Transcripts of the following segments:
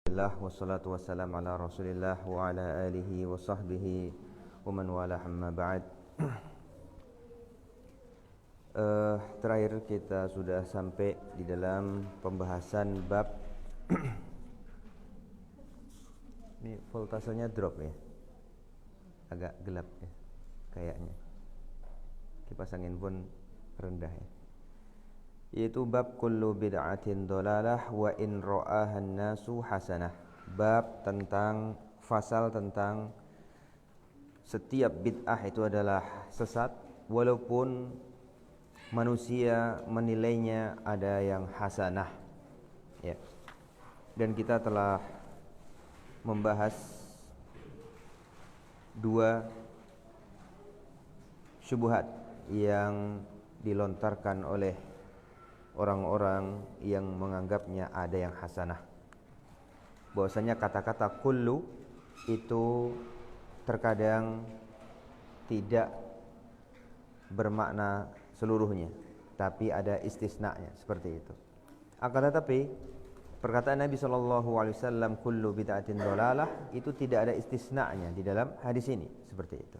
Alhamdulillah wassalatu wassalamu ala Rasulillah wa ala alihi wa sahbihi wa man wala amma ba'd. Terakhir kita sudah sampai di dalam pembahasan bab ini voltasenya drop ya. Agak gelap ya kayaknya. Kipas angin pun rendah ya. Yaitu bab kullu bid'atin dhalalah wa in ra'ahan nasu hasanah. Bab tentang fasal tentang setiap bid'ah itu adalah sesat walaupun manusia menilainya ada yang hasanah. Ya. Dan kita telah membahas dua syubhat yang dilontarkan oleh orang-orang yang menganggapnya ada yang hasanah. Bahwasanya kata-kata kullu itu terkadang tidak bermakna seluruhnya, tapi ada istisnanya seperti itu. Akan tetapi perkataan Nabi SAW kullu bid'atin dhalalah itu tidak ada istisnanya di dalam hadis ini seperti itu.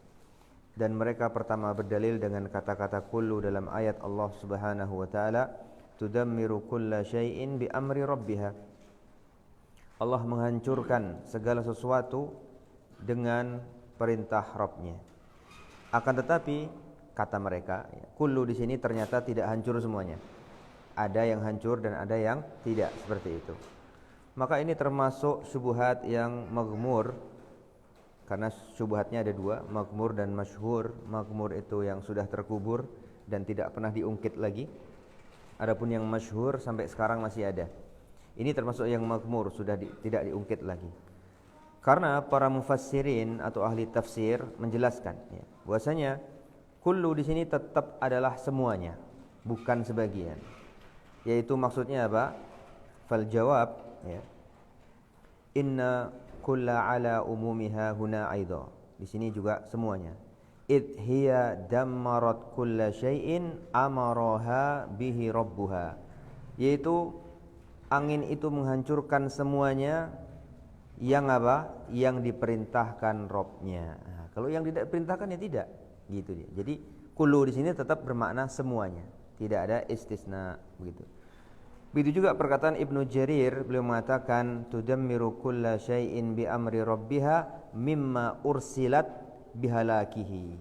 Dan mereka pertama berdalil dengan kata-kata kullu dalam ayat Allah Subhanahu wa taala tudammiru kulla syai'in bi amri rabbiha. Allah menghancurkan segala sesuatu dengan perintah Rabb-nya. Akan tetapi kata mereka, kullu di sini ternyata tidak hancur semuanya. Ada yang hancur dan ada yang tidak, seperti itu. Maka ini termasuk syubhat yang maghmur, karena syubhatnya ada dua, maghmur dan masyhur. Maghmur itu yang sudah terkubur dan tidak pernah diungkit lagi. Adapun yang masyhur sampai sekarang masih ada. Ini termasuk yang maghmur, sudah tidak diungkit lagi. Karena para mufassirin atau ahli tafsir menjelaskan ya, bahwasanya kullu di sini tetap adalah semuanya, bukan sebagian. Yaitu maksudnya apa? Fal jawab ya. Inna kulla ala umumiha huna aidha. Di sini juga semuanya. Id hiya dammarat kulla syai'in amaraha bihi rabbuha. Yaitu angin itu menghancurkan semuanya yang apa? Yang diperintahkan Rabb-nya. Nah, kalau yang tidak diperintahkan ya tidak, gitu dia. Jadi kullu di sini tetap bermakna semuanya, tidak ada istisna begitu. Begitu juga perkataan Ibnu Jarir, beliau mengatakan tudammiru kulla syai'in bi amri rabbiha mimma ursilat bihalakihi,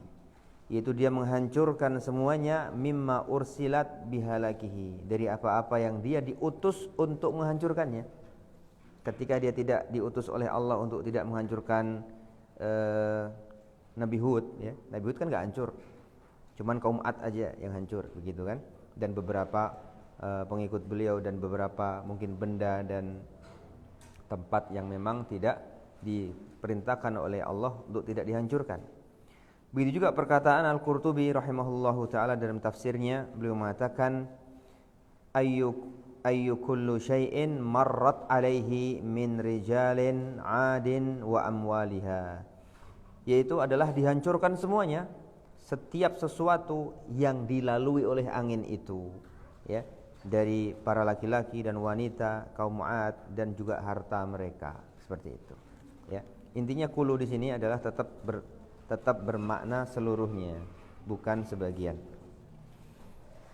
yaitu dia menghancurkan semuanya mimma ursilat bihalakihi, dari apa-apa yang dia diutus untuk menghancurkannya. Ketika dia tidak diutus oleh Allah untuk tidak menghancurkan Nabi Hud ya. Nabi Hud kan enggak hancur. Cuman kaum Ad aja yang hancur begitu kan. Dan beberapa pengikut beliau dan beberapa mungkin benda dan tempat yang memang tidak diperintahkan oleh Allah untuk tidak dihancurkan. Begitu juga perkataan Al-Qurtubi rahimahullahu taala dalam tafsirnya, beliau mengatakan ayyu kullu syai'in marrat alaihi min rijalin 'adin wa amwaliha, yaitu adalah dihancurkan semuanya, setiap sesuatu yang dilalui oleh angin itu ya, dari para laki-laki dan wanita kaum Ad dan juga harta mereka, seperti itu ya. Intinya kullu di sini adalah tetap bermakna seluruhnya, bukan sebagian.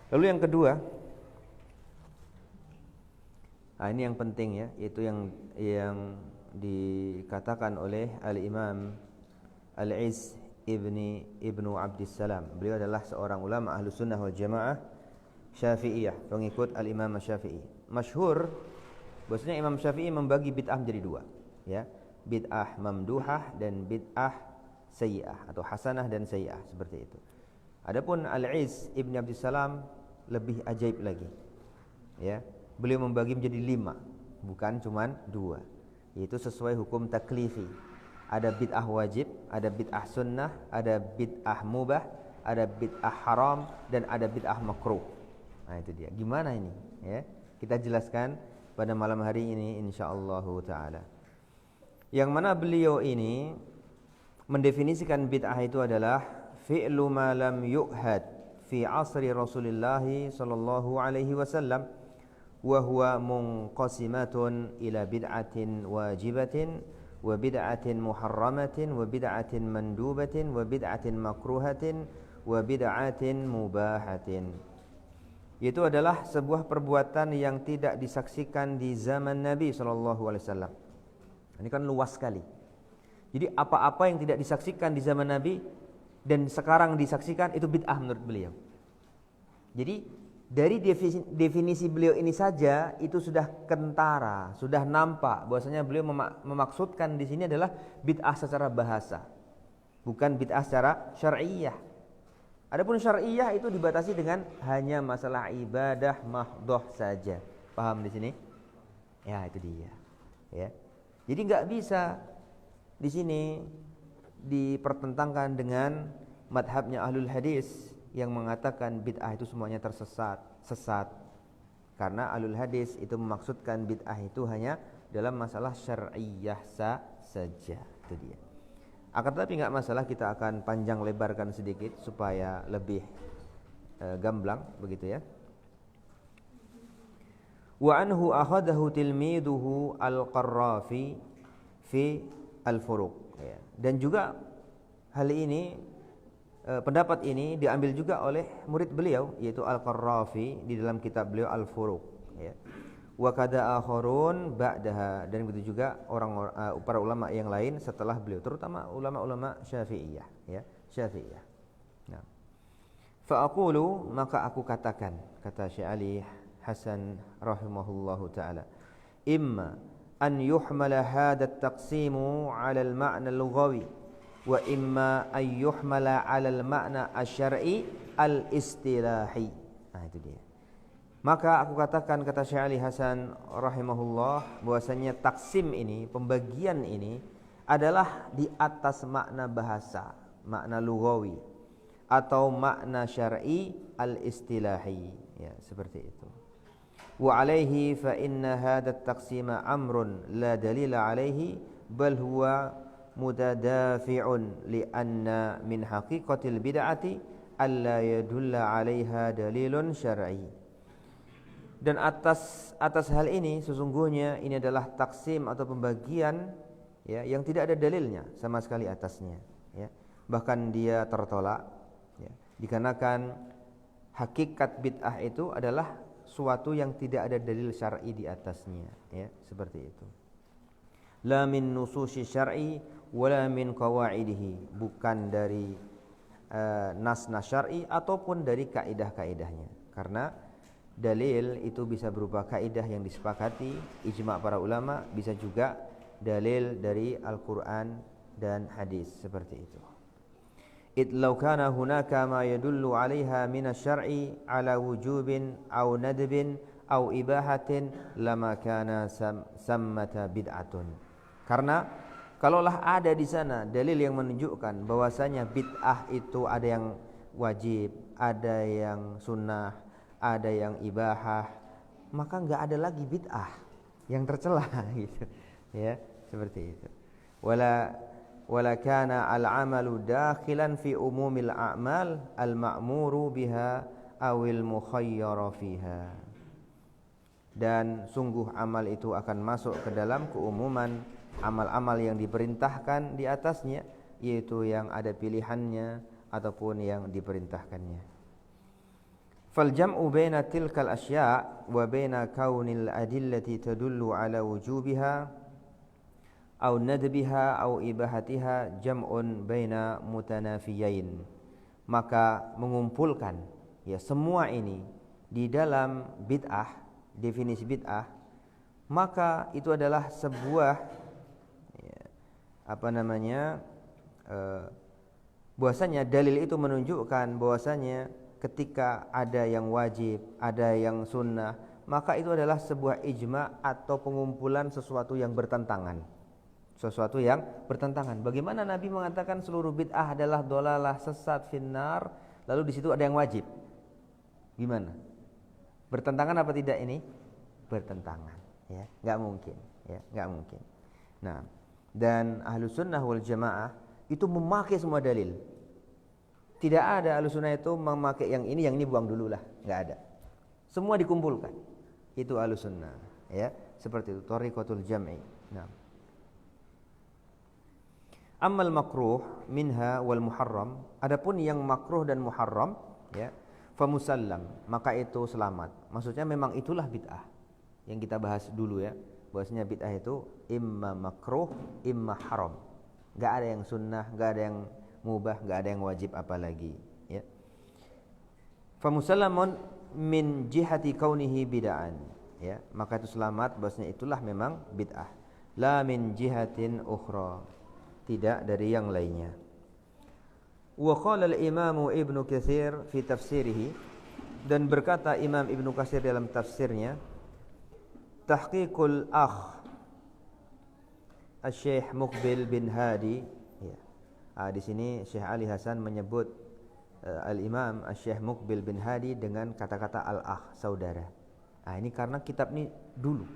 Lalu yang kedua, ini yang penting ya, yaitu yang dikatakan oleh Al-Imam Al-Izz Ibnu Abdissalam. Beliau adalah seorang ulama Ahlus Sunnah wal Jamaah Syafi'iyah, pengikut Al-Imam Syafi'i. Masyhur bahwasanya Imam Syafi'i membagi bid'ah menjadi dua, ya. Bid'ah mamduhah dan bid'ah sayyi'ah atau hasanah dan sayyi'ah, seperti itu. Adapun Al-Izz Ibnu Abdissalam lebih ajaib lagi. Ya, beliau membagi menjadi 5, bukan cuma 2. Yaitu sesuai hukum taklifi. Ada bid'ah wajib, ada bid'ah sunnah, ada bid'ah mubah, ada bid'ah haram, dan ada bid'ah makruh. Nah, itu dia. Gimana ini? Ya, kita jelaskan pada malam hari ini insyaallah taala. Yang mana beliau ini mendefinisikan bid'ah itu adalah fi'lu ma lam yu'had fi asri Rasulillah sallallahu alaihi wasallam, wa huwa munqasimatun ila bid'atin wajibatin wa bid'atin muharramatin wa bid'atin mandubatin wa bid'atin makruhatin wa bid'atin mubahatin. Itu adalah sebuah perbuatan yang tidak disaksikan di zaman Nabi SAW. Ini kan luas sekali. Jadi apa-apa yang tidak disaksikan di zaman Nabi dan sekarang disaksikan itu bid'ah menurut beliau. Jadi dari definisi beliau ini saja itu sudah kentara, sudah nampak bahwasanya beliau memaksudkan di sini adalah bid'ah secara bahasa, bukan bid'ah secara syar'iyyah. Adapun syar'iyyah itu dibatasi dengan hanya masalah ibadah mahdhah saja. Paham di sini? Ya, itu dia. Ya. Jadi enggak bisa di sini dipertentangkan dengan madhabnya ahlul hadis yang mengatakan bid'ah itu semuanya sesat. Karena ahlul hadis itu memaksudkan bid'ah itu hanya dalam masalah syar'iyyah saja. Itu dia. Akan tetapi enggak masalah, kita akan panjang lebarkan sedikit supaya lebih gamblang begitu ya. Wa anhu akhadahu tilmiduhu al-Qarrafi fi al-Furuq ya. Dan juga hal ini pendapat ini diambil juga oleh murid beliau yaitu Al-Qarrafi di dalam kitab beliau Al-Furuq ya. Wa kada akharun ba'daha, dan begitu juga orang para ulama yang lain setelah beliau, terutama ulama-ulama Syafi'iyah ya, Syafi'iyah. Nah. Fa aqulu, maka aku katakan, kata Syekh Ali Hasan rahimahullahu taala, imma an yuhmala hadha at-taqsimu 'ala al-ma'na al-lughawi wa imma an yuhmala 'ala al-ma'na asy-syar'i al-istilahi. Nah, itu dia. Maka aku katakan, kata Syekh Ali Hasan rahimahullah, bahwasanya taksim ini, pembagian ini adalah di atas makna bahasa, makna lughawi, atau makna syar'i al-istilahi ya, seperti itu. Wa alaihi fa inna hadha at-taqsima amrun la dalila alaihi bal huwa mutadafi'un li anna min haqiqatil bid'ati alla yadulla 'alaiha dalilun syar'i. Dan atas hal ini sesungguhnya ini adalah taksim atau pembagian ya, yang tidak ada dalilnya sama sekali atasnya ya. Bahkan dia tertolak ya, dikarenakan hakikat bid'ah itu adalah suatu yang tidak ada dalil syar'i di atasnya ya, seperti itu. La min nususi syar'i wala min qawaidihi, bukan dari nas-nas syar'i ataupun dari kaidah-kaidahnya. Karena dalil itu bisa berupa kaidah yang disepakati, ijma' para ulama, bisa juga dalil dari Al-Qur'an dan hadis, seperti itu. Id law kana hunaka ma yadullu 'alaiha min asy-syar'i 'ala wujubin aw nadbin aw ibahatin lama kana sammata bid'atun. Karena kalaulah ada di sana dalil yang menunjukkan bahwasanya bid'ah itu ada yang wajib, ada yang sunnah, ada yang ibahah, maka enggak ada lagi bid'ah yang tercela gitu ya, seperti itu. Wala kana al-'amalu dakhilan fi umumil a'mal al-ma'muru biha awil mukhayyara fiha. Dan sungguh amal itu akan masuk ke dalam keumuman amal-amal yang diperintahkan di atasnya, yaitu yang ada pilihannya ataupun yang diperintahkannya. Fal jam'u baina tilkal asya' wa baina kaunil adillati tadullu ala wujubiha aw nadbiha aw ibahatiha jam'un baina mutanafiyain. Maka mengumpulkan ya semua ini di dalam bid'ah, definisi bid'ah, maka itu adalah sebuah ya, bahwasanya dalil itu menunjukkan bahwasanya ketika ada yang wajib, ada yang sunnah, maka itu adalah sebuah ijma' atau pengumpulan sesuatu yang bertentangan. Sesuatu yang bertentangan. Bagaimana Nabi mengatakan seluruh bid'ah adalah dolalah, sesat, finnar, lalu di situ ada yang wajib? Gimana? Bertentangan apa tidak ini? Bertentangan, ya, enggak mungkin, ya, enggak mungkin. Nah, dan Ahlus Sunnah wal Jamaah itu memakai semua dalil. Tidak ada Ahlus Sunnah itu memakai yang ini buang dulu lah, enggak ada. Semua dikumpulkan. itu Ahlussunnah, ya. Seperti itu thariqatul jam'i. Nah. Ammal makruh minha wal muharram, adapun yang makruh dan muharram, ya, famusallam, maka itu selamat. Maksudnya memang itulah bid'ah. Yang kita bahas dulu ya, bahwasanya bid'ah itu imma makruh, imma haram. Enggak ada yang sunnah, enggak ada yang mubah, enggak ada yang wajib apalagi, ya. Famusallamun min jihati kaunihi bid'an, ya, maka itu selamat bahwasanya itulah memang bid'ah. La min jihatin ukhra, tidak dari yang lainnya. Wa qala al-Imam Ibnu Katsir fi tafsirihi, dan berkata Imam Ibnu Katsir dalam tafsirnya, Tahqiqul Akh Syekh Muqbil bin Hadi, ya. Di sini Syekh Ali Hasan menyebut Al-Imam Syekh Muqbil bin Hadi dengan kata-kata al-akh, saudara. Ini karena kitab ini dulu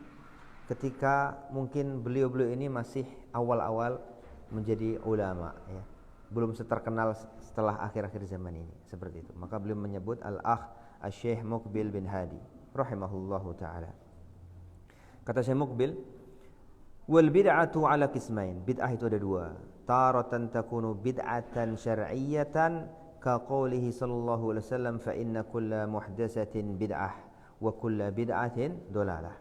ketika mungkin beliau-beliau ini masih awal-awal menjadi ulama, ya. Belum seterkenal setelah akhir-akhir zaman ini, seperti itu. Maka beliau menyebut al-akh Syekh Muqbil bin Hadi rahimahullahu taala. Kata Syekh Muqbil, wal bid'atu ala qismain, bid'ah itu ada dua. Taratan takunu bid'atan syar'iyyatan ka qoulihi sallallahu alaihi wasallam fa inna kulla muhdatsatin bid'ah wa kulla bid'atin dolalah.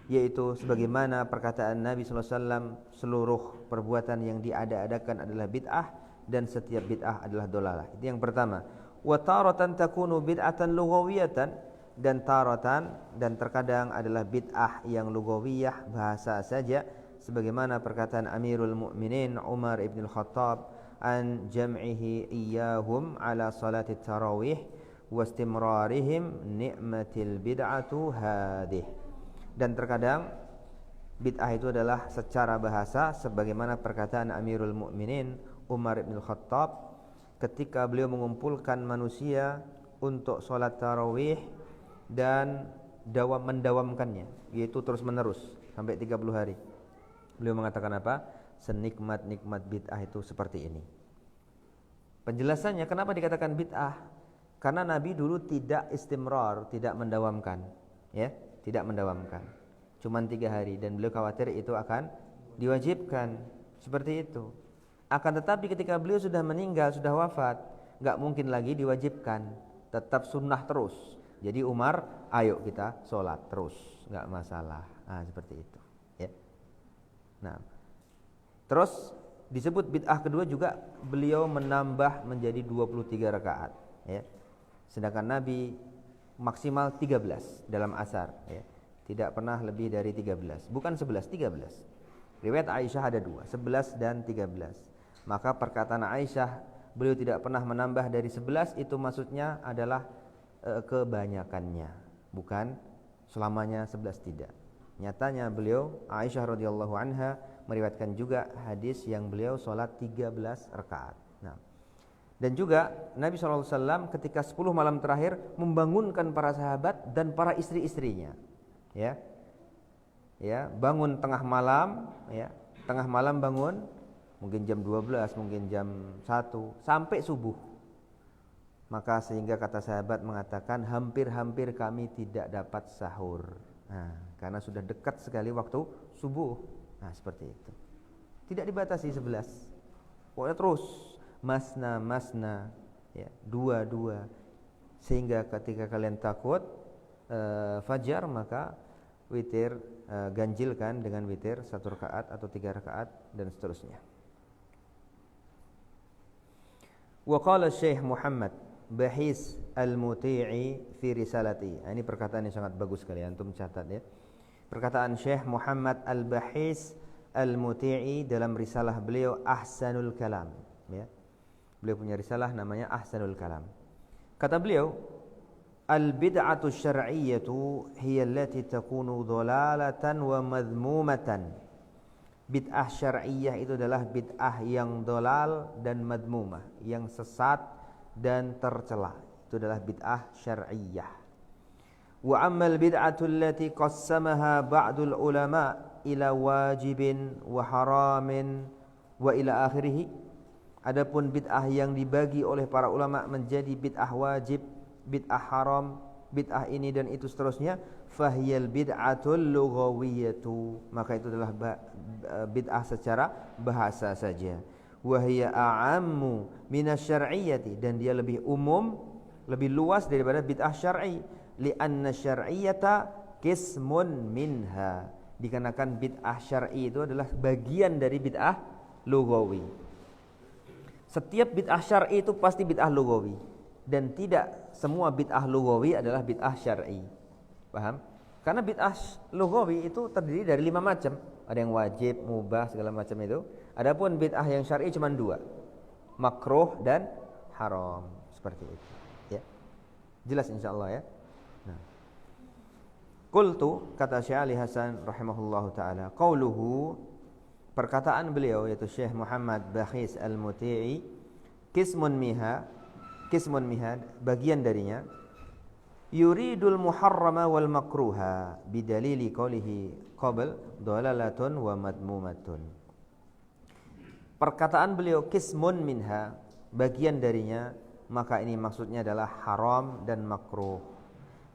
Yaitu sebagaimana perkataan Nabi sallallahu alaihi wasallam, seluruh perbuatan yang diada-adakan adalah bid'ah dan setiap bid'ah adalah dolalah. Itu yang pertama. Wa taratan takunu bid'atan lughawiyatan, dan taratan dan terkadang adalah bid'ah yang lugawiyah, bahasa saja, sebagaimana perkataan Amirul Mukminin Umar ibn al-Khattab an jam'ihi iyyahum ala salati tarawih wa istimrarihim ni'matil bid'atu hadih. Dan terkadang bid'ah itu adalah secara bahasa sebagaimana perkataan Amirul Mukminin Umar ibn al-Khattab ketika beliau mengumpulkan manusia untuk salat tarawih dan mendawamkannya, yaitu terus menerus sampai 30 hari. Beliau mengatakan apa? Senikmat-nikmat bid'ah itu seperti ini. Penjelasannya kenapa dikatakan bid'ah? Karena Nabi dulu tidak istimrar, tidak mendawamkan, ya, tidak mendawamkan. Cuman 3 hari, dan beliau khawatir itu akan diwajibkan, seperti itu. Akan tetapi ketika beliau sudah meninggal, sudah wafat, enggak mungkin lagi diwajibkan, tetap sunnah terus. Jadi Umar, ayo kita sholat terus, enggak masalah. Seperti itu, ya. Nah, terus disebut bid'ah kedua juga beliau menambah menjadi 23 rakaat, ya. Sedangkan Nabi maksimal 13 dalam asar, ya. Tidak pernah lebih dari 13. Bukan 11, 13. Riwayat Aisyah ada 2, 11 dan 13. Maka perkataan Aisyah beliau tidak pernah menambah dari 11, itu maksudnya adalah kebanyakannya, bukan selamanya 11, tidak. Nyatanya beliau, Aisyah radhiyallahu anha, meriwayatkan juga hadis yang beliau sholat 13 rakaat. Nah, dan juga Nabi SAW ketika 10 malam terakhir membangunkan para sahabat dan para istri-istrinya, ya, bangun tengah malam, ya, tengah malam bangun, mungkin jam 12, mungkin jam 1 sampai subuh. Maka sehingga kata sahabat mengatakan hampir-hampir kami tidak dapat sahur. Karena sudah dekat sekali waktu subuh. Seperti itu. Tidak dibatasi 11. Pokoknya terus masna, ya, 2, sehingga ketika kalian takut fajar, maka witir, ganjilkan dengan witir 1 rakaat atau 3 rakaat dan seterusnya. Wa qala Syekh Muhammad Bahis Al-Muti'i fi risalati. Ini perkataan yang sangat bagus sekali, antum catat, ya. Perkataan Syekh Muhammad Al-Bahis Al-Muti'i dalam risalah beliau Ahsanul Kalam, ya. Beliau punya risalah namanya Ahsanul Kalam. Kata beliau, al-bid'atu syar'iyyatu hiya allati takunu dhalalatan wa madhmumatan. Bid'ah syar'iyyah itu adalah bid'ah yang dolal dan madmumah, yang sesat dan tercela. Itu adalah bid'ah syar'iyyah. Wa ammal bid'atu allati qassamaha ba'dul ulama ila wajibin wa haramin wa ila akhirih. Adapun bid'ah yang dibagi oleh para ulama menjadi bid'ah wajib, bid'ah haram bid'ah ini dan itu seterusnya, fahiyal bid'atul lughawiyatu, maka itu adalah bid'ah secara bahasa saja. Wa hiya a'ammu minasyar'iyyati, dan dia lebih umum, lebih luas daripada bid'ah syar'i. Li'anna syar'iyyata qismun minha, dikarenakan bid'ah syar'i itu adalah bagian dari bid'ah lughawi. Setiap bid'ah syar'i itu pasti bid'ah lughawi, dan tidak semua bid'ah lughawi adalah bid'ah syar'i. Paham? Karena bid'ah lughawi itu terdiri dari 5 macam. Ada yang wajib, mubah, segala macam itu. Adapun bid'ah yang syar'i cuma 2. Makruh dan haram. Seperti itu. Ya. Jelas insyaallah ya. Nah. Qultu, kata Syekh Ali Hasan rahimahullahu taala, qauluhu, perkataan beliau yaitu Syekh Muhammad Bakhis Al-Muti'i, qismun miha, bagian darinya, yuridul muharrama wal makruha bidalili qawlihi qabl dalalatun wa madmumatun. Perkataan beliau qismun minha, bagian darinya, maka ini maksudnya adalah haram dan makruh,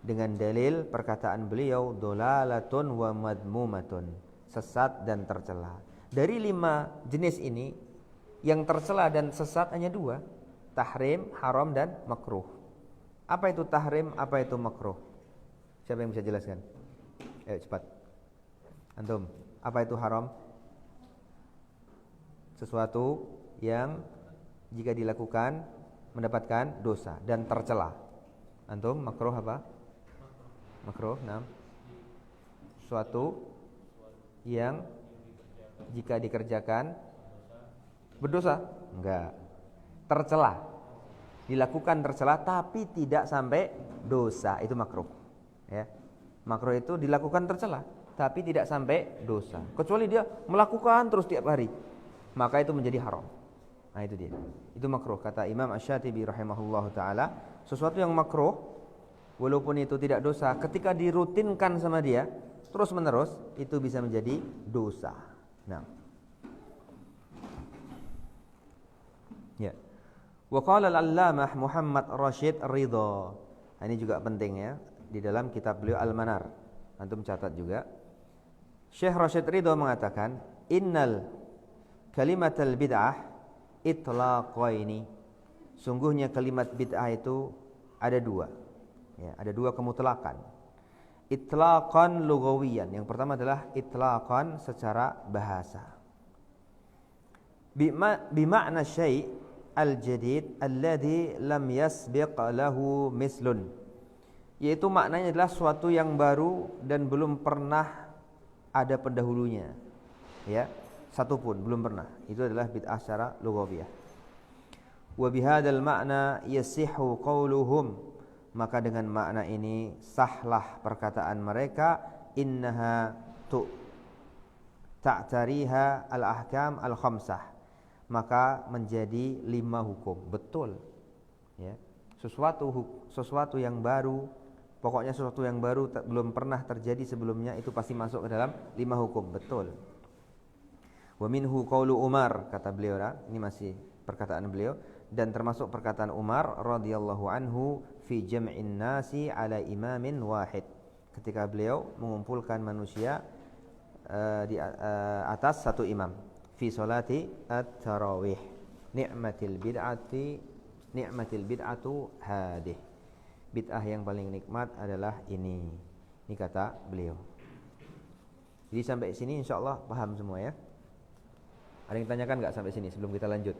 dengan dalil perkataan beliau dalalatun wa madmumatun, sesat dan tercela. Dari 5 jenis ini, yang tercela dan sesat hanya 2, tahrim, haram dan makruh. Apa itu tahrim, apa itu makruh? Siapa yang bisa jelaskan? Ayo cepat. Antum, apa itu haram? Sesuatu yang jika dilakukan mendapatkan dosa dan tercela. Antum, makruh apa? Makruh, nah. Suatu yang jika dikerjakan berdosa? Enggak. Tercela. Dilakukan tercela tapi tidak sampai dosa, itu makruh. Ya. Makruh itu dilakukan tercela tapi tidak sampai dosa. Kecuali dia melakukan terus tiap hari, maka itu menjadi haram. Nah, itu dia. Itu makruh, kata Imam Asy-Syatibi rahimahullahu taala. Sesuatu yang makruh walaupun itu tidak dosa, ketika dirutinkan sama dia terus menerus, itu bisa menjadi dosa. Nah. Ya. Wa qala al-allamah Muhammad Rashid Ridha. Ini juga penting ya, di dalam kitab beliau Al-Manar. Antum catat juga. Syekh Rashid Ridha mengatakan, innal kalimatal bid'ah itlaqaini. Sungguhnya kalimat bid'ah itu ada 2. Ya, ada 2 kemutlakan. Itlaqan lughawiyan. Yang pertama adalah itlaqan secara bahasa. Bima'na syai' al-jadid alladhi lam yasbiq lahu mislun, yaitu maknanya adalah suatu yang baru dan belum pernah ada pendahulunya, ya, satu pun belum pernah. Itu adalah bid'ah secara lughawiyah. Wa bihadzal ma'na yasihhu qauluhum, maka dengan makna ini sahlah perkataan mereka, innaha ta'tariha al-ahkam al-khamsah, maka menjadi 5 hukum. Betul. Ya. Sesuatu yang baru, pokoknya sesuatu yang baru belum pernah terjadi sebelumnya, itu pasti masuk ke dalam 5 hukum. Betul. Wa minhu qaulu Umar, kata beliau, ini masih perkataan beliau, dan termasuk perkataan Umar radhiyallahu anhu fi jam'in nasi ala imamin wahid, ketika beliau mengumpulkan manusia di atas satu imam, fi salati at-tarawih, ni'matil bid'atu hadih, bid'ah yang paling nikmat adalah ini kata beliau. Jadi sampai sini insyaallah paham semua ya. Ada yang tanyakan enggak sampai sini sebelum kita lanjut?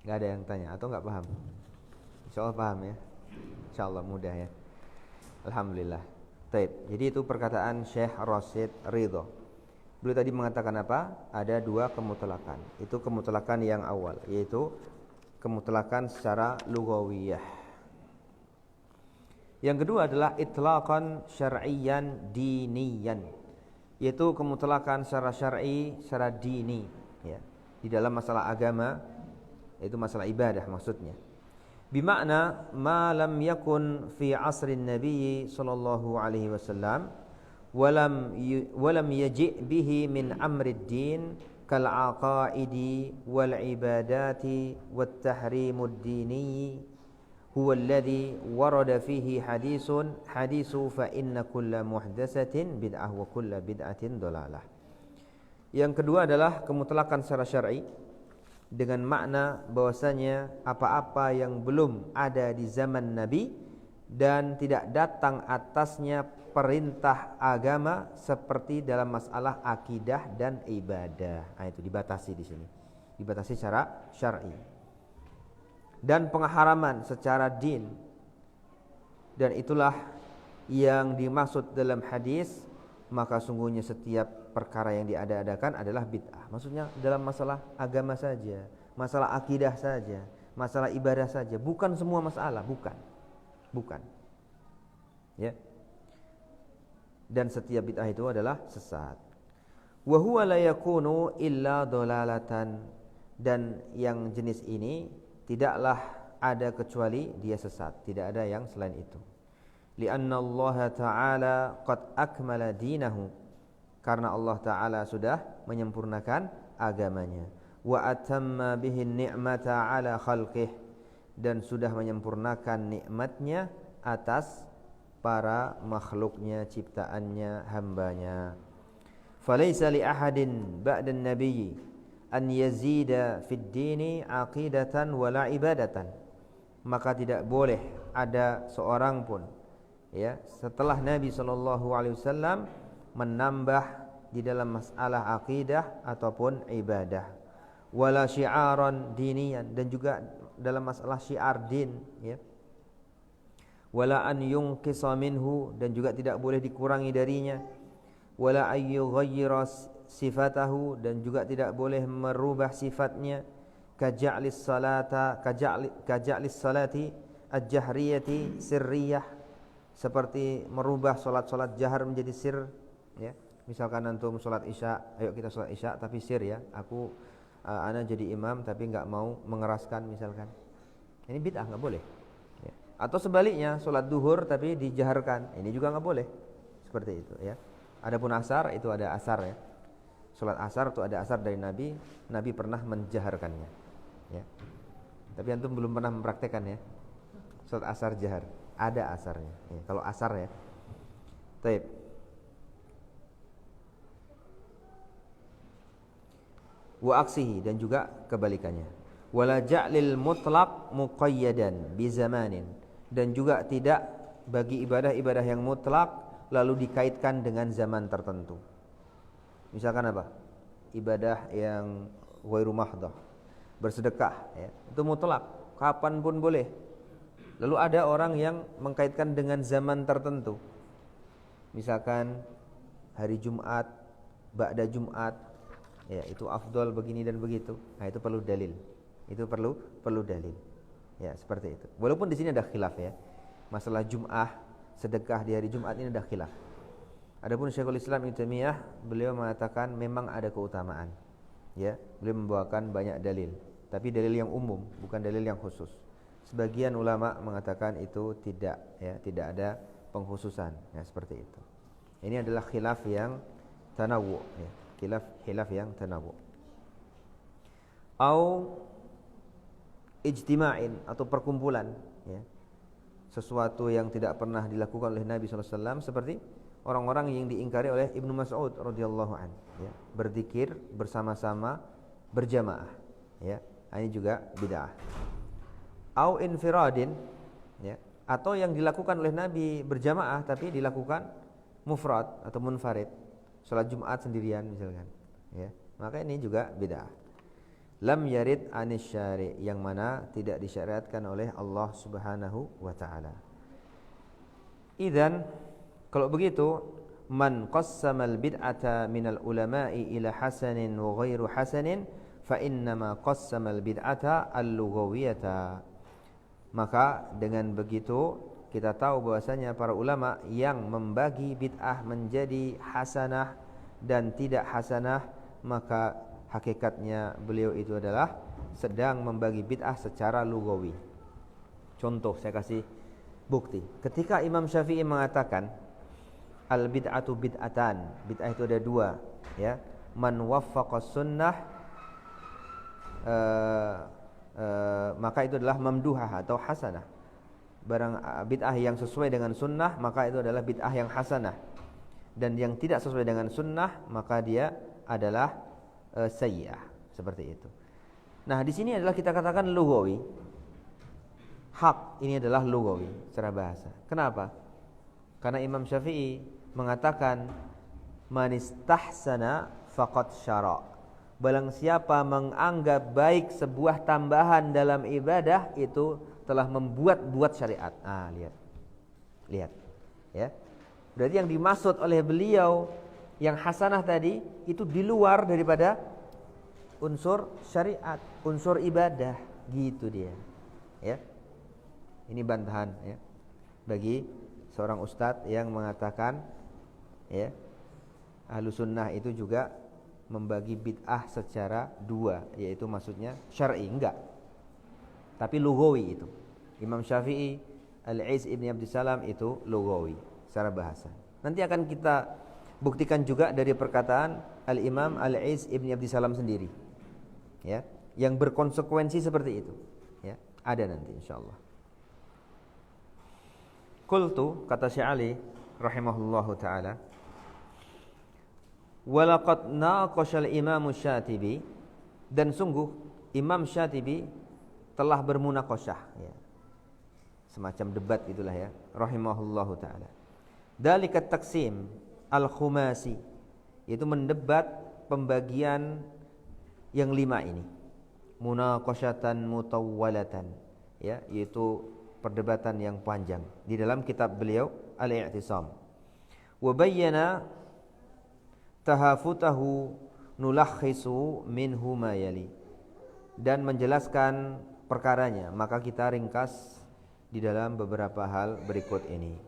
Enggak ada yang tanya atau enggak paham? Insyaallah paham ya. Insyaallah mudah ya. Alhamdulillah. Baik, jadi itu perkataan Syekh Rashid Ridha. Beliau tadi mengatakan apa? Ada 2 kemutlakan. Itu kemutlakan yang awal, yaitu kemutlakan secara lughawiyah. Yang kedua adalah itlaqan syar'iyyan diniyan, yaitu kemutlakan secara syar'i, secara dini, ya. Di dalam masalah agama, yaitu masalah ibadah maksudnya. Bimakna ma lam yakun fi asrin Nabi sallallahu alaihi wasallam walam yaji' bihi min amrid din kal aqaidi wal ibadati wat tahrimud dini huwa alladhi warada fihi hadisu fa inna kulla muhdatsatin bid'ah wa kulla bid'atin dhalalah. Yang kedua adalah kemutlakan secara syar'i dengan makna bahwasanya apa-apa yang belum ada di zaman Nabi dan tidak datang atasnya perintah agama seperti dalam masalah akidah dan ibadah. Nah, itu dibatasi di sini. Dibatasi secara syar'i. Dan pengharaman secara din. Dan itulah yang dimaksud dalam hadis, maka sungguhnya setiap perkara yang diada-adakan adalah bid'ah. Maksudnya dalam masalah agama saja, masalah akidah saja, masalah ibadah saja, bukan semua masalah, bukan. Ya. Dan setiap bid'ah itu adalah sesat. Wa huwa la yakunu illa dhalalatan, dan yang jenis ini tidaklah ada kecuali dia sesat, tidak ada yang selain itu. Lianna Allah Ta'ala qad akmala dinahu, karena Allah Ta'ala sudah menyempurnakan agamanya. Wa atamma bihi ni'mata ala khalqih, dan sudah menyempurnakan nikmatnya atas para makhluknya, ciptaannya, hambanya. Falaysa li ahadin ba'da an-nabiyyi an yazida fid dini aqidatan wala ibadatan. Maka tidak boleh ada seorang pun ya setelah Nabi SAW menambah di dalam masalah akidah ataupun ibadah. Wala syi'aran diniyan, dan juga dalam masalah syiar din ya. Wala an yunqisa minhu, dan juga tidak boleh dikurangi darinya. Wala ayyughayyira sifatahu, dan juga tidak boleh merubah sifatnya. Kaja'lis salati al-jahriyati sirriyah, seperti merubah salat jahar menjadi sir ya. Misalkan antum salat isya, ayo kita salat isya tapi sir ya. Ana jadi imam tapi enggak mau mengeraskan misalkan. Ini bid'ah, enggak boleh. Atau sebaliknya, sholat duhur tapi dijaharkan, ini juga nggak boleh. Seperti itu ya. Adapun asar, itu ada asar ya. Sholat asar itu ada asar dari Nabi. Nabi pernah menjaharkannya ya. Tapi antum belum pernah mempraktekkan ya. Sholat asar jahar, ada asarnya ya. Kalau asar ya. Taib. Wa aksihi, dan juga kebalikannya. Wala ja'lil mutlaq muqayyadan bi zamanin, dan juga tidak bagi ibadah-ibadah yang mutlak lalu dikaitkan dengan zaman tertentu. Misalkan apa? Ibadah yang ghairu mahdhah, bersedekah ya. Itu mutlak, kapan pun boleh. Lalu ada orang yang mengkaitkan dengan zaman tertentu. Misalkan hari Jumat, ba'da Jumat, ya itu afdal begini dan begitu. Nah, itu perlu dalil. Itu perlu dalil. Ya, seperti itu. Walaupun di sini ada khilaf ya. Masalah Jum'ah, sedekah di hari Jumat ini ada khilaf. Adapun Syekhul Islam Ibnu Taimiyah, beliau mengatakan memang ada keutamaan. Ya, beliau membawakan banyak dalil, tapi dalil yang umum, bukan dalil yang khusus. Sebagian ulama mengatakan itu tidak ada pengkhususan. Ya, seperti itu. Ini adalah khilaf yang tanawu ya. Khilaf yang tanawu. Au ijtima'in, atau perkumpulan ya. Sesuatu yang tidak pernah dilakukan oleh Nabi SAW, seperti orang-orang yang diingkari oleh Ibnu Mas'ud radhiyallahu an ya. Berzikir bersama-sama berjamaah ya. Ini juga bid'ah. Au infiradin ya, atau yang dilakukan oleh Nabi berjamaah tapi dilakukan mufrad atau munfarid, salat Jumat sendirian misalkan ya. Maka ini juga bid'ah. Lam yarid anis syari', yang mana tidak disyariatkan oleh Allah Subhanahu wa taala. Idzan, kalau begitu, man qassamal bid'ata minal ulama'i ila hasanin wa ghairu hasanin fa innama qassamal bid'ata al-lughawiyata. Maka dengan begitu kita tahu bahwasanya para ulama yang membagi bid'ah menjadi hasanah dan tidak hasanah, maka hakikatnya beliau itu adalah sedang membagi bid'ah secara lugawi. Contoh, saya kasih bukti. Ketika Imam Syafi'i mengatakan al bid'atu bid'atan, bid'ah itu ada dua ya. Man waffaqas sunnah maka itu adalah mamduhah atau hasanah. barang bid'ah yang sesuai dengan sunnah maka itu adalah bid'ah yang hasanah, dan yang tidak sesuai dengan sunnah maka dia adalah sayyi'ah, seperti itu. Nah, di sini adalah kita katakan lughawi. Hak ini adalah lughawi secara bahasa. Kenapa? Karena Imam Syafi'i mengatakan man istahsana faqad syara'. Barang siapa menganggap baik sebuah tambahan dalam ibadah itu telah membuat syariat. Lihat. Ya. Berarti yang dimaksud oleh beliau yang hasanah tadi itu di luar daripada unsur syariat, unsur ibadah, gitu dia. Ya. Ini bantahan ya bagi seorang ustadz yang mengatakan ya Ahlussunnah itu juga membagi bid'ah secara dua, yaitu maksudnya syar'i, enggak, tapi lughawi. Itu Imam Syafi'i, Al-Iz Ibn Abdissalam itu lughawi secara bahasa. Nanti akan kita buktikan juga dari perkataan Al-Imam Al-Iz Ibn Abdissalam sendiri ya, yang berkonsekuensi seperti itu ya. Ada nanti insyaallah. Qultu, kata Syekh Ali rahimahullahu taala, walaqad naqashal Imam Syatibi, dan sungguh Imam Syatibi telah bermunaqasyah ya. Semacam debat itulah ya, rahimahullahu taala. Dalikat taqsim al-khumasi, yaitu mendebat pembagian yang 5 ini. Munaqasyatan mutawwalatan ya, yaitu perdebatan yang panjang di dalam kitab beliau Al-I'tisam. Wa bayyana tahafutahu nulakhisu minhu ma yali, dan menjelaskan perkaranya maka kita ringkas di dalam beberapa hal berikut ini.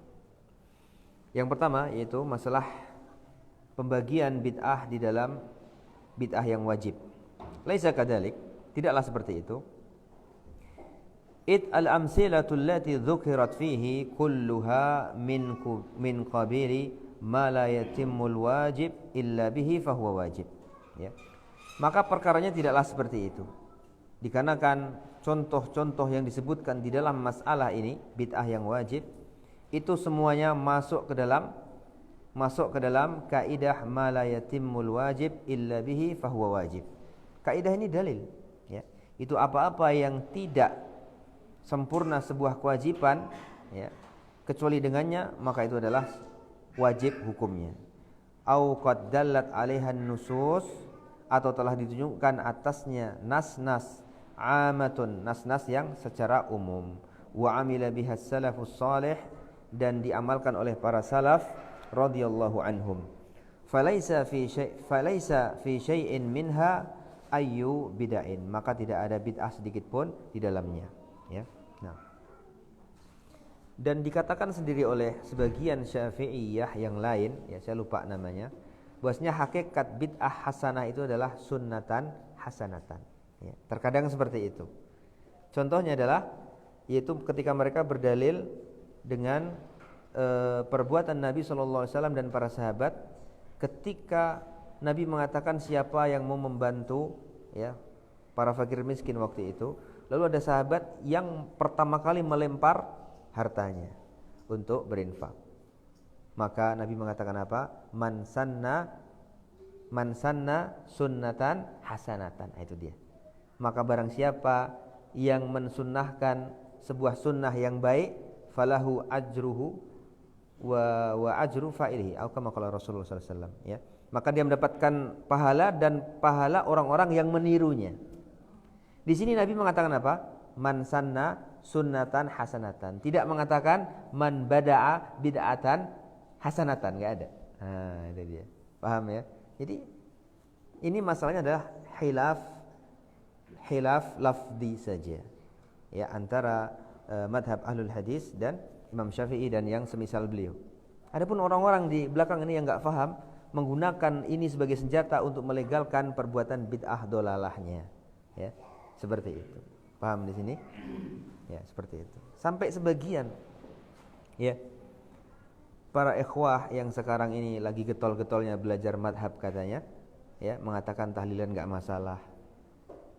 Yang pertama yaitu masalah pembagian bid'ah di dalam bid'ah yang wajib. Laisa kadzalik, tidaklah seperti itu. Al-amsilatu allati dzukirat fihi kulluha min qabili ma la yatimmul wajib illa bihi fahuwa wajib ya. Maka perkaranya tidaklah seperti itu, dikarenakan contoh-contoh yang disebutkan di dalam masalah ini bid'ah yang wajib itu semuanya masuk ke dalam kaidah ma la yatimmul wajib illa bihi fahuwa wajib. Kaidah ini dalil ya. Itu apa-apa yang tidak sempurna sebuah kewajiban ya, kecuali dengannya maka itu adalah wajib hukumnya. Au qad dallat 'alaihan nusus, atau telah ditunjukkan atasnya nas-nas amatun, nas-nas yang secara umum. Wa 'amila biha salafus salih, dan diamalkan oleh para salaf radhiyallahu anhum. Falaisa fi syai'in minha ayyu bid'ain, maka tidak ada bid'ah sedikit pun di dalamnya ya. Nah, dan dikatakan sendiri oleh sebagian Syafi'iyah yang lain ya, saya lupa namanya, bahwasanya hakikat bid'ah hasanah itu adalah sunnatan hasanatan ya. Terkadang seperti itu. Contohnya adalah yaitu ketika mereka berdalil dengan perbuatan Nabi SAW dan para sahabat ketika Nabi mengatakan siapa yang mau membantu ya para fakir miskin waktu itu. Lalu ada sahabat yang pertama kali melempar hartanya untuk berinfak. Maka Nabi mengatakan apa? Man sanna sunnatan hasanatan. Itu dia. Maka barang siapa yang mensunnahkan sebuah sunnah yang baik, falahu ajruhu wa ajru fa'ilihi. Atau kama qala Rasulullah sallallahu alaihi wasallam ya. Maka dia mendapatkan pahala dan pahala orang-orang yang menirunya. Di sini Nabi mengatakan apa? Man sanna sunnatan hasanatan. Tidak mengatakan man bada'a bid'atan hasanatan, enggak ada. Nah, itu dia. Paham ya? Jadi ini masalahnya adalah khilaf lafzi saja. Ya, antara madhab ahlul hadis dan Imam Syafi'i dan yang semisal beliau. Adapun orang-orang di belakang ini yang enggak paham menggunakan ini sebagai senjata untuk melegalkan perbuatan bid'ah dolalahnya. Ya. Seperti itu. Paham di sini? Ya, seperti itu. Sampai sebagian ya para ikhwah yang sekarang ini lagi getol-getolnya belajar madhab katanya, ya, mengatakan tahlilan enggak masalah.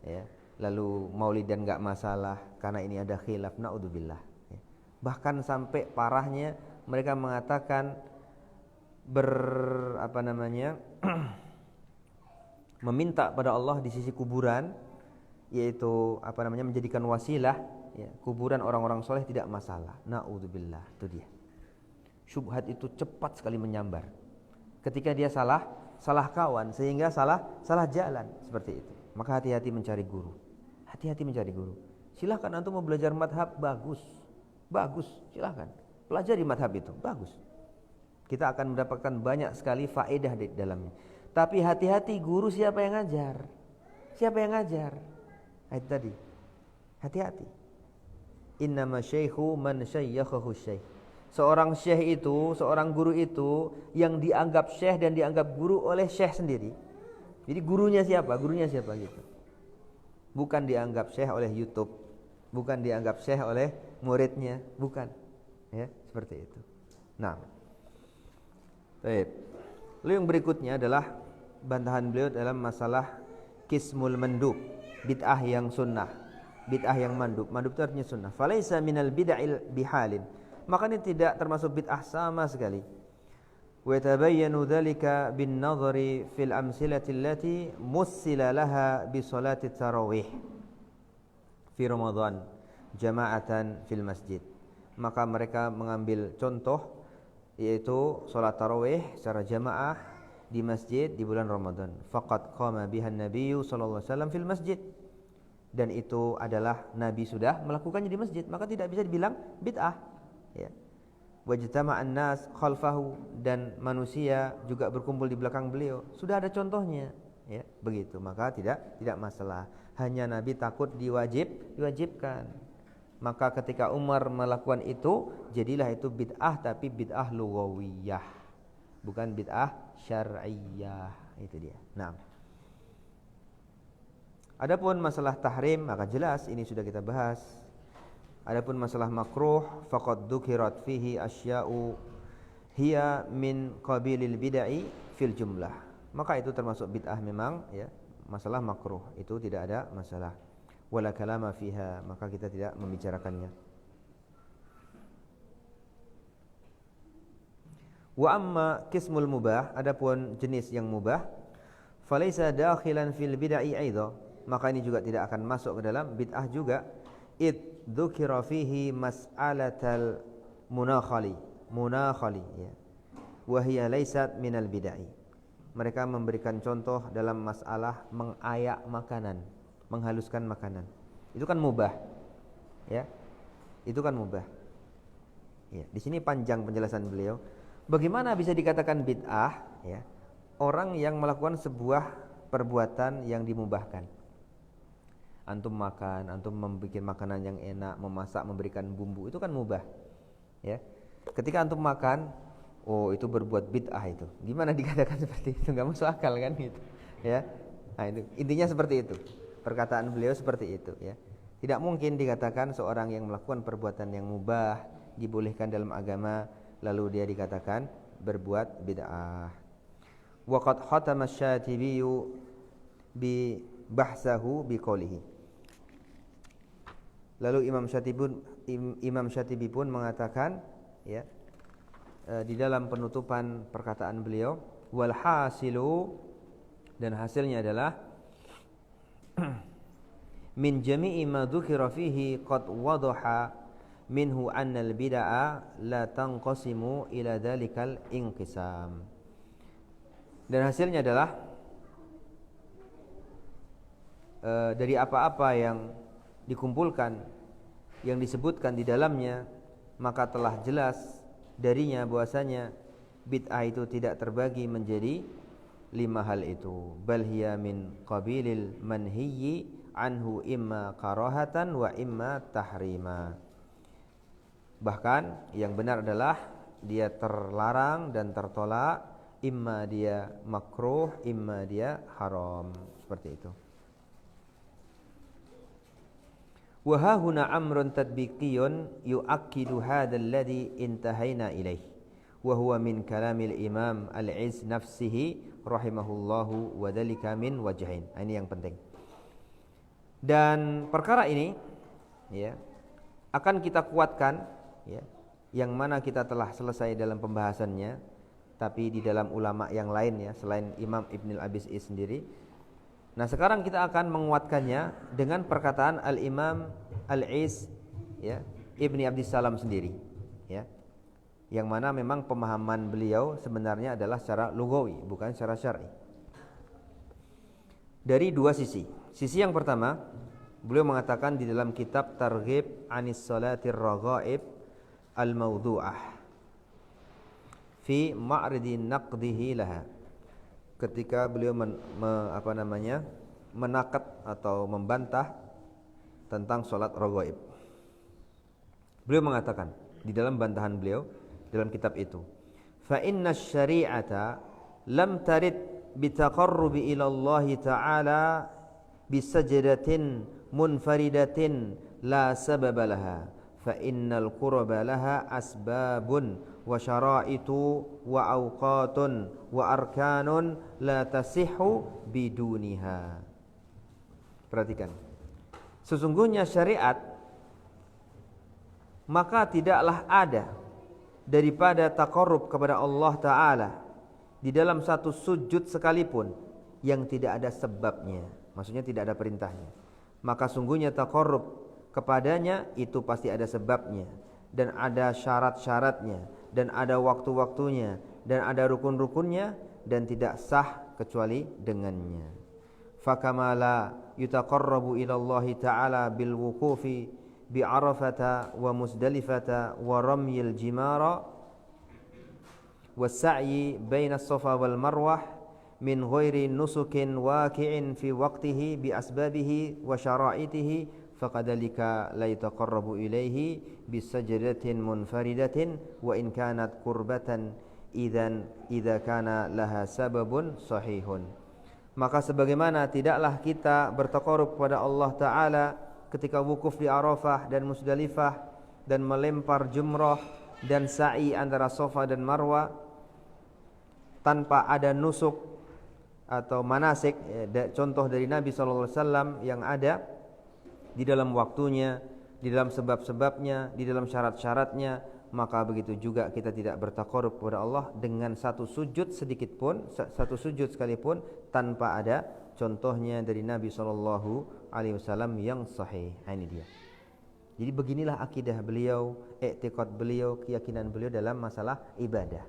Ya, lalu maulidan enggak masalah karena ini ada khilaf, naudzubillah. Ya. Bahkan sampai parahnya mereka mengatakan meminta pada Allah di sisi kuburan, yaitu menjadikan wasilah, ya, kuburan orang-orang soleh tidak masalah. Naudzubillah, itu dia. Syubhat itu cepat sekali menyambar. Ketika dia salah kawan sehingga salah jalan seperti itu. Maka hati-hati mencari guru. Hati-hati mencari guru. Silahkan antum mau belajar madhab, bagus, silahkan pelajari madhab itu, bagus. Kita akan mendapatkan banyak sekali faedah di dalamnya. Tapi hati-hati guru siapa yang ngajar. Nah, itu tadi. Hati-hati. Innama syaikhu man syayyakhahu syaikh. Seorang syekh itu, seorang guru itu yang dianggap syekh dan dianggap guru oleh syekh sendiri. Jadi gurunya siapa gitu. Bukan dianggap syekh oleh YouTube, bukan dianggap syekh oleh muridnya, bukan. Ya, seperti itu. Nah. Baik. Lalu yang berikutnya adalah bantahan beliau dalam masalah qismul mandub, bid'ah yang sunnah, bid'ah yang mandub. Mandub itu artinya sunnah. Falaisa minal bid'il bihalin. Maka ini tidak termasuk bid'ah sama sekali. Wa tabayyanu dzalika bin nadhari fil amsilati allati mussila laha bi salati tarawih fi Ramadan jama'atan fil masjid. Maka mereka mengambil contoh, yaitu salat tarawih secara jamaah di masjid di bulan Ramadan. Faqad qama biha an-nabiyyu sallallahu alaihi wasallam fil masjid. Dan itu adalah Nabi sudah melakukannya di masjid, maka tidak bisa dibilang bid'ah. Ya. Wajtama'an nas khalfahu, dan manusia juga berkumpul di belakang beliau. Sudah ada contohnya, ya, begitu. Maka tidak masalah. Hanya Nabi takut diwajibkan. Maka ketika Umar melakukan itu, jadilah itu bid'ah, tapi bid'ah lughawiyah, bukan bid'ah syar'iyyah. Itu dia. Nah, adapun masalah tahrim, maka jelas ini sudah kita bahas. Adapun masalah makruh, faqad dzukirat fihi asya'u hiya min qabilil bid'i fil jumlah. Maka itu termasuk bid'ah memang, ya. Masalah makruh itu tidak ada masalah. Wala kalama fiha, maka kita tidak membicarakannya. Wa amma qismul mubah, adapun jenis yang mubah, falaisa dakhilan fil bid'i aidha, maka ini juga tidak akan masuk ke dalam bid'ah juga. Id dzukira fihi mas'alatal munakhali, ya. Wa hiya laysat minal bid'i. Mereka memberikan contoh dalam masalah mengayak makanan, menghaluskan makanan. Itu kan mubah. Ya. Itu kan mubah. Ya, di sini panjang penjelasan beliau. Bagaimana bisa dikatakan bid'ah, ya? Orang yang melakukan sebuah perbuatan yang dimubahkan. Antum makan, antum membuat makanan yang enak, memasak, memberikan bumbu, itu kan mubah. Ya. Ketika antum makan, oh itu berbuat bid'ah itu. Gimana dikatakan seperti itu? Enggak masuk akal kan gitu. Ya. Nah, itu intinya seperti itu. Perkataan beliau seperti itu, ya. Tidak mungkin dikatakan seorang yang melakukan perbuatan yang mubah, dibolehkan dalam agama, lalu dia dikatakan berbuat bid'ah. Wa qad khatama asy-Syatibi bi bahsahu bi qoulihi. Lalu Imam Syatibi pun mengatakan, ya, di dalam penutupan perkataan beliau, wal hasilu, dan hasilnya adalah min jami'i ma dzukira fihi qad wadaha minhu anna al bid'a la tanqasimu ila dzalikal inqisam. Dan hasilnya adalah dari apa-apa yang dikumpulkan, yang disebutkan di dalamnya, maka telah jelas darinya bahwasanya bid'ah itu tidak terbagi menjadi 5 hal itu. Bal hiya min qabilil manhiyyi anhu imma karahatan wa imma tahrima. Bahkan yang benar adalah dia terlarang dan tertolak, imma dia makruh, imma dia haram, seperti itu. Wa ha huna amrun tadbiqiyun yu'akkidu hadzal ladzi intahaina ilaih wa huwa min kalamil Imam Al-Izz nafsihi rahimahullahu wa dzalika min wajhain. Ini yang penting. Dan perkara ini, ya, akan kita kuatkan ya, yang mana kita telah selesai dalam pembahasannya, tapi di dalam ulama yang lain ya, selain Imam Ibnul Abis sendiri. Nah, sekarang kita akan menguatkannya dengan perkataan Al-Imam Al-Is ya, Ibni Abdissalam sendiri ya. Yang mana memang pemahaman beliau sebenarnya adalah secara lugawi, bukan secara syar'i. Dari dua sisi. Sisi yang pertama, beliau mengatakan di dalam kitab Targhib Anis Salatir Raghaib Al-Mawdu'ah fi ma'ridi naqdihi laha. Ketika beliau menakat atau membantah tentang salat raghaib. Beliau mengatakan di dalam bantahan beliau dalam kitab itu, fa inna syari'ata lam tarid bitaqarrubi ila Allah ta'ala bisajdatin munfaridatin la sababa laha fa innal qurba laha asbabun wa syara'itu wa awqatun wa arkanun la tasihhu biduniha. Perhatikan, sesungguhnya syariat maka tidaklah ada daripada taqarrub kepada Allah Ta'ala di dalam satu sujud sekalipun yang tidak ada sebabnya, maksudnya tidak ada perintahnya. Maka sungguhnya taqarrub kepadanya itu pasti ada sebabnya, dan ada syarat-syaratnya, dan ada waktu-waktunya, dan ada rukun-rukunnya, dan tidak sah kecuali dengannya. Fakama la yutaqarrabu ila Allah Ta'ala bil wuqufi bi Arafata wa Muzdalifata wa ramyil jimara was-sa'yi baina as-Safa wal Marwah min ghairi nusukin waqi'in fi waqtihi bi asbabihi wa syara'itihi faqadalika la yataqarrabu ilaihi bisajdatin munfaridatin wa in kanat qurbatan idza kana laha sababun sahihun. Maka sebagaimana tidaklah kita bertaqarrub kepada Allah Ta'ala ketika wukuf di Arafah dan Muzdalifah dan melempar jumrah dan sa'i antara Safa dan Marwa tanpa ada nusuk atau manasik, contoh dari Nabi SAW yang ada di dalam waktunya, di dalam sebab-sebabnya, di dalam syarat-syaratnya, maka begitu juga kita tidak bertaqarrub kepada Allah dengan satu sujud sedikit pun, satu sujud sekalipun tanpa ada contohnya dari Nabi SAW yang sahih. Ini dia. Jadi beginilah akidah beliau, i'tiqad beliau, keyakinan beliau dalam masalah ibadah.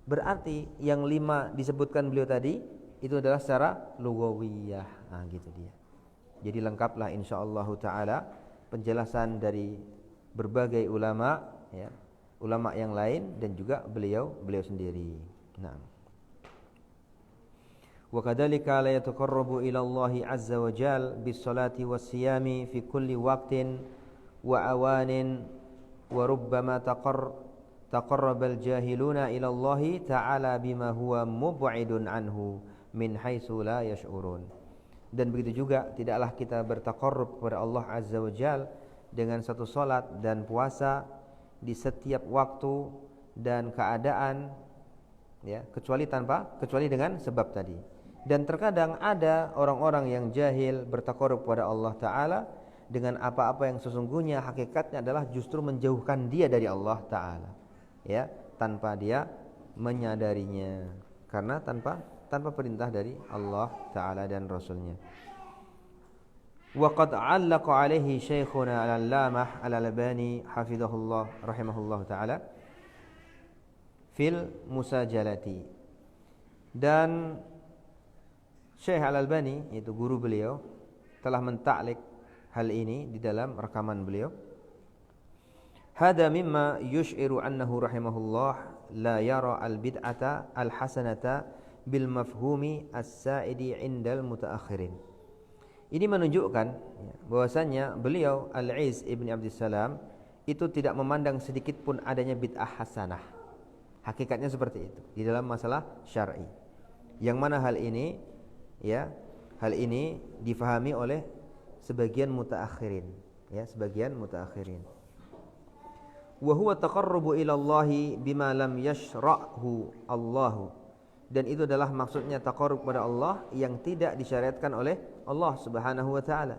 Berarti yang 5 disebutkan beliau tadi itu adalah secara lugawiyah. Nah, gitu dia. Jadi lengkaplah insyaallah taala penjelasan dari berbagai ulama ya, ulama yang lain dan juga beliau sendiri. Naam. Wa kadzalika la yataqarrabu ila Allah azza wa jal bis salati was siyami fi kulli waqtin wa awanin wa rubbama taqarraba al jahiluna ila Allah ta'ala bima huwa mub'idun anhu min haitsu la yash'urun. Dan begitu juga tidaklah kita bertaqarrub kepada Allah azza wa jal dengan satu salat dan puasa di setiap waktu dan keadaan ya, kecuali dengan sebab tadi. Dan terkadang ada orang-orang yang jahil bertaqarrub kepada Allah Ta'ala dengan apa-apa yang sesungguhnya hakikatnya adalah justru menjauhkan dia dari Allah Ta'ala ya, tanpa dia menyadarinya, karena tanpa perintah dari Allah Ta'ala dan Rasulnya. Wa qad 'allaqa 'alaihi syekhuna al-allamah al-Albani hafizahullah rahimahullah ta'ala fil musajalati. Dan Syekh Al-Albani, yaitu guru beliau, telah mentaklik hal ini di dalam rekaman beliau. Hada mimma yush'iru annahu rahimahullah la yara al-bid'ata al-hasanata bil mafhumi as-sa'idi 'indal mutaakhirin. Ini menunjukkan bahwasanya beliau Al-Iz Ibni Abdissalam itu tidak memandang sedikit pun adanya bid'ah hasanah. Hakikatnya seperti itu di dalam masalah syar'i. Yang mana hal ini difahami oleh sebagian mutaakhirin, ya, sebagian mutaakhirin. Wa huwa taqarrubu ila Allah bima lam yashra'hu Allah. Dan itu adalah maksudnya taqarrub kepada Allah yang tidak disyariatkan oleh Allah Subhanahu wa taala.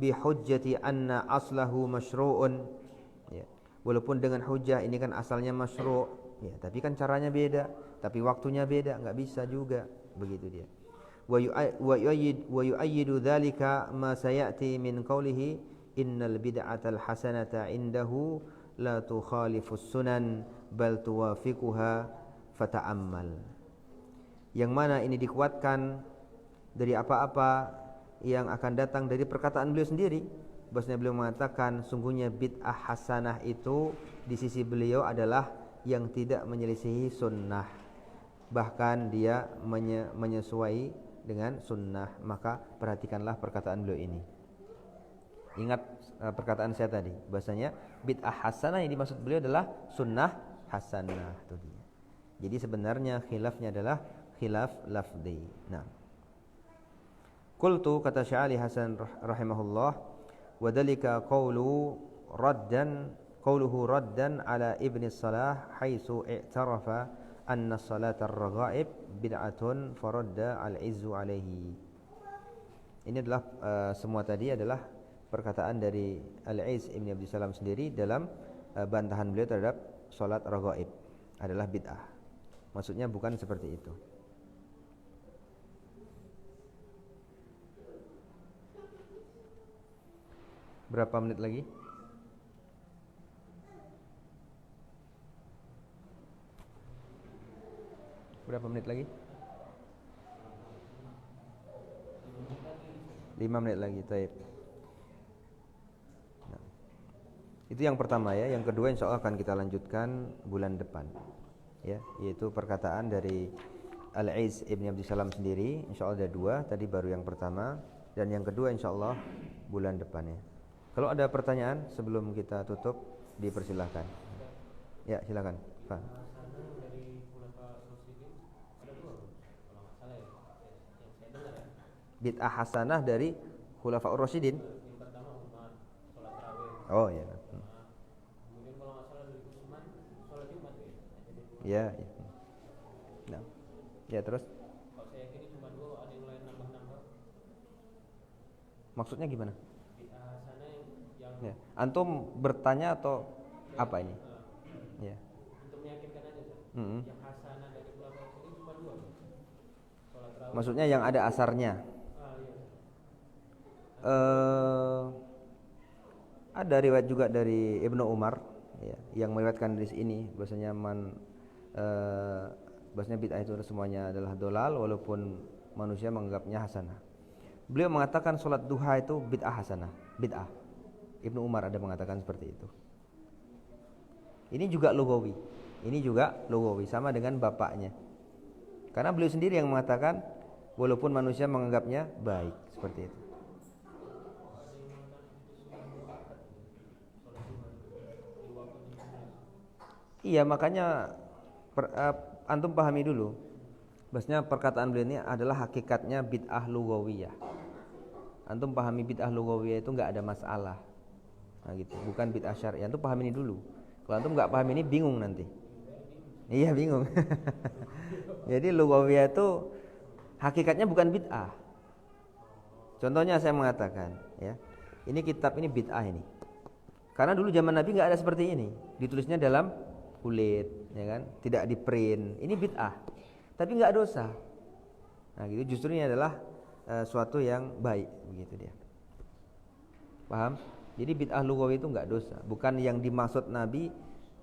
Bi hujjati anna aslahu masyru'un. Ya. Walaupun dengan hujah ini kan asalnya masyru', ya, tapi kan caranya beda, tapi waktunya beda, enggak bisa juga, begitu dia. Wa yu'ayyidu dzalika ma sayati min qawlihi innal bid'atal hasanata indahu la tukhalifus sunan bal tuwafiquha fata'ammal. Yang mana ini dikuatkan dari apa-apa yang akan datang dari perkataan beliau sendiri. Bahwasanya beliau mengatakan sungguhnya bid'ah hasanah itu di sisi beliau adalah yang tidak menyelisihi sunnah, bahkan dia menyesuai dengan sunnah. Maka perhatikanlah perkataan beliau ini. Ingat perkataan saya tadi, bahwasanya bid'ah hasanah yang dimaksud beliau adalah sunnah hasanah, itu dia. Jadi sebenarnya khilafnya adalah khilaf lafzi. Nah, qultu, kata Syekh Ali Hasan rahimahullah, wa dzalika qawluhu raddan ala Ibn Salah haitsu i'tarafa anna salatar raghaib bid'atun faradda al-izzu alaihi. Ini adalah semua tadi adalah perkataan dari Al-Izz Ibn Abdus Salam sendiri dalam bantahan beliau terhadap salat raghaib adalah bid'ah. Maksudnya bukan seperti itu. Berapa menit lagi? Berapa menit lagi? 5 menit lagi, taib. Nah, itu yang pertama ya. Yang kedua insya Allah akan kita lanjutkan bulan depan, ya, yaitu perkataan dari Al-Izz Ibn Abdus Salam sendiri. Insya Allah ada 2. Tadi baru yang pertama, dan yang kedua insya Allah bulan depannya. Kalau ada pertanyaan sebelum kita tutup, dipersilahkan. Ya, silakan, Pak. Bid'ah hasanah dari Khulafaur Rasyidin. Oh ya. Kemudian kalau enggak salah dari Utsman salat Jumat ya. Ya. Nah. Ya, terus? Kalau saya yakin cuma 2, ada yang lain nambah-nambah. Maksudnya gimana? Bid'ah hasanah yang ya. Antum bertanya atau ya, apa ini? Ya. Untuk meyakinkan aja, Ustaz. Yang hasanah dari Khulafaur Rasyidin cuma 2. Salat tarawih. Maksudnya yang ada asarnya. Ada riwayat juga dari Ibnu Umar, ya, yang meriwayatkan hadis ini bahwasanya bahwasanya bid'ah itu semuanya adalah dolal walaupun manusia menganggapnya hasanah. Beliau mengatakan salat duha itu bid'ah hasanah, bid'ah. Ibnu Umar ada mengatakan seperti itu. Ini juga lugawi, sama dengan bapaknya. Karena beliau sendiri yang mengatakan walaupun manusia menganggapnya baik, seperti itu. Iya, makanya antum pahami dulu bahwasanya perkataan beliau ini adalah hakikatnya bid'ah lugawiyah. Antum pahami bid'ah lugawiyah itu enggak ada masalah. Nah gitu, bukan bid'ah syar'iyyah. Antum pahami ini dulu. Kalau antum enggak paham ini bingung nanti. Iya, bingung. Jadi lugawiyah itu hakikatnya bukan bid'ah. Contohnya saya mengatakan, ya, ini kitab ini bid'ah ini. Karena dulu zaman Nabi enggak ada seperti ini. Ditulisnya dalam kulit, ya kan, tidak di print. Ini bid'ah, tapi nggak dosa. Nah gitu, justru ini adalah suatu yang baik, begitu dia. Paham? Jadi bid'ah lugawi itu nggak dosa, bukan yang dimaksud Nabi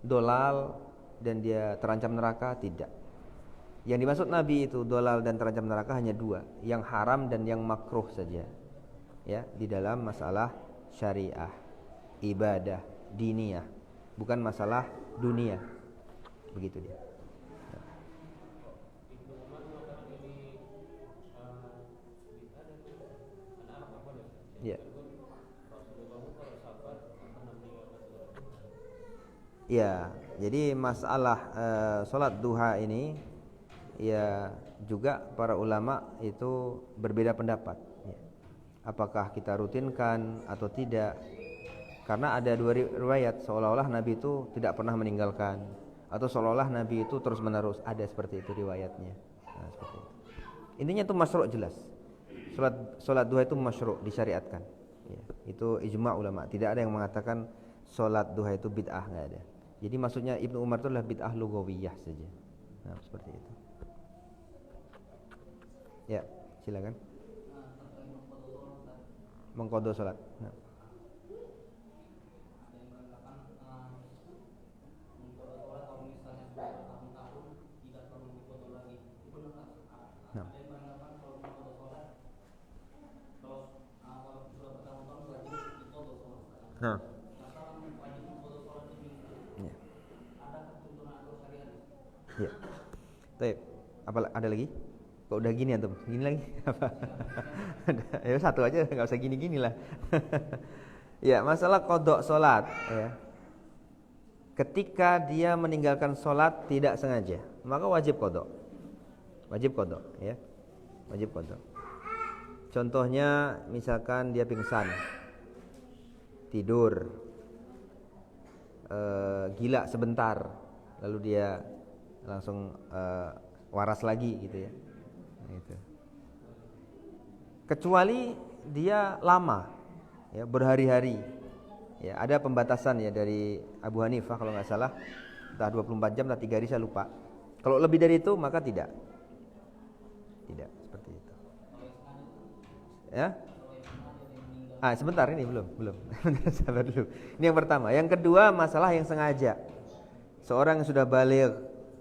dolal dan dia terancam neraka, tidak. Yang dimaksud Nabi itu dolal dan terancam neraka hanya 2, yang haram dan yang makruh saja, ya, di dalam masalah syariah, ibadah, diniyah, bukan masalah dunia, begitu dia. Ya. Ya, jadi masalah sholat duha ini, ya, juga para ulama itu berbeda pendapat, ya. Apakah kita rutinkan atau tidak? Karena ada 2 riwayat seolah-olah Nabi itu tidak pernah meninggalkan, atau seolah-olah Nabi itu terus menerus. Ada seperti itu riwayatnya. Nah, seperti itu. Intinya itu masyru' jelas. Salat duha itu masyru', disyariatkan. Ya, itu ijma' ulama. Tidak ada yang mengatakan sholat duha itu bid'ah, nggak ada. Jadi maksudnya Ibnu Umar itu adalah bid'ah lugawiyah saja. Nah, seperti itu. Ya, silakan. Mengqadha sholat. Nah. Nah. Nah. Ya. Ya. Baik. Apa ada lagi? Kok udah gini antum? Gini lagi? Apa? Ya satu aja, nggak usah gini-gini lah. Ya, masalah qadha salat ya. Ketika dia meninggalkan salat tidak sengaja, maka wajib qadha. Wajib qadha ya. Wajib qadha. Contohnya misalkan dia pingsan, tidur, gila sebentar, lalu dia langsung waras lagi gitu ya. Gitu. Kecuali dia lama, ya berhari-hari, ya ada pembatasan ya dari Abu Hanifah kalau nggak salah, entah 24 jam, entah 3 hari, saya lupa. Kalau lebih dari itu maka tidak, seperti itu. Ya. Sebentar ini belum. Sabar dulu. Ini yang pertama. Yang kedua masalah yang sengaja. Seorang yang sudah baligh,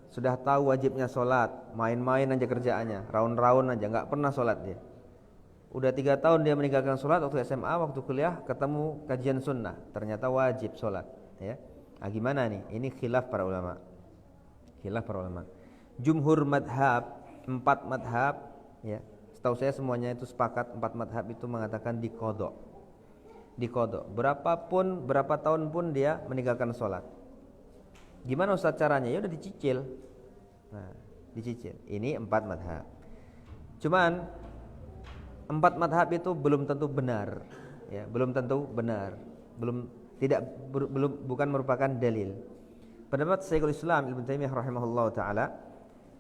sudah tahu wajibnya sholat, main-main aja kerjaannya, raun-raun aja, nggak pernah sholat dia. Udah 3 tahun dia meninggalkan sholat waktu SMA, waktu kuliah ketemu kajian sunnah, ternyata wajib sholat. Ya, gimana nih? Ini khilaf para ulama. Jumhur madhab, 4 madhab, ya. Setahu saya semuanya itu sepakat, 4 madhab itu mengatakan diqadha. Berapapun, berapa tahun pun dia meninggalkan sholat. Gimana Ustaz caranya? Ya udah dicicil. Nah, dicicil. Ini 4 madhab. Cuman 4 madhab itu belum tentu benar, ya, belum tentu benar, bukan merupakan dalil. Pendapat Syekhul Islam Ibnu Taimiyah rahimahullahu taala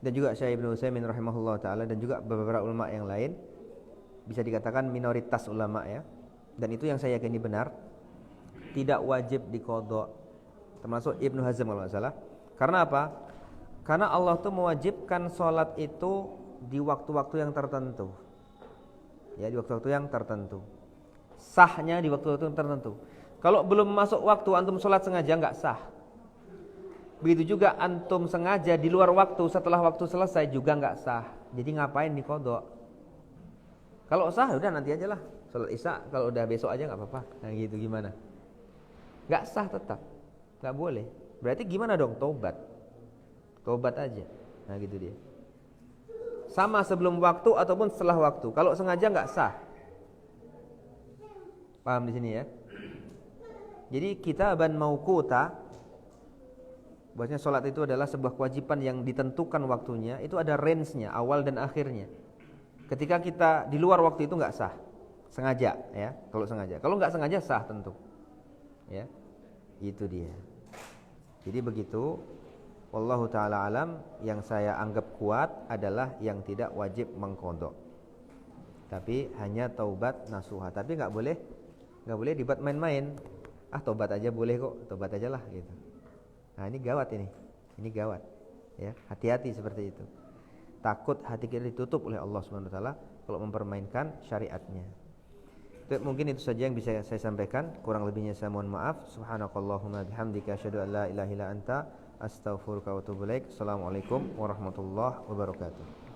dan juga Syekh Ibnu Utsaimin rahimahullahu taala dan juga beberapa ulama yang lain, bisa dikatakan minoritas ulama ya. Dan itu yang saya yakini benar, tidak wajib diqadha. Termasuk Ibnu Hazm kalau nggak salah. Karena apa? Karena Allah tuh mewajibkan sholat itu di waktu-waktu yang tertentu. Ya, di waktu-waktu yang tertentu. Sahnya di waktu-waktu yang tertentu. Kalau belum masuk waktu antum sholat sengaja nggak sah. Begitu juga antum sengaja di luar waktu, setelah waktu selesai juga nggak sah. Jadi ngapain diqadha? Kalau sah udah nanti aja lah. Sholat Isya kalau udah besok aja nggak apa-apa. Nah gitu gimana? Nggak sah tetap. Nggak boleh. Berarti gimana dong? Tobat aja. Nah gitu dia. Sama sebelum waktu ataupun setelah waktu. Kalau sengaja nggak sah. Paham di sini ya? Jadi kitaban mauquta, bahwasanya sholat itu adalah sebuah kewajiban yang ditentukan waktunya. Itu ada range-nya, awal dan akhirnya. Ketika kita di luar waktu itu nggak sah. Sengaja ya. Kalau sengaja. Kalau nggak sengaja sah tentu. Ya. Itu dia. Jadi begitu. Wallahu ta'ala alam. Yang saya anggap kuat adalah yang tidak wajib mengqadha, tapi hanya taubat nasuha. Tapi nggak boleh dibuat main-main. Taubat aja boleh kok, taubat aja lah gitu. Nah ini gawat ini gawat ya. Hati-hati seperti itu. Takut hati kita ditutup oleh Allah Subhanahu wa taala kalau mempermainkan syariatnya. Mungkin itu saja yang bisa saya sampaikan. Kurang lebihnya saya mohon maaf. Subhanakallahumma bihamdika asyhadu an la ilaha illa anta astaghfiruka wa atubu ilaik. Assalamualaikum warahmatullahi wabarakatuh.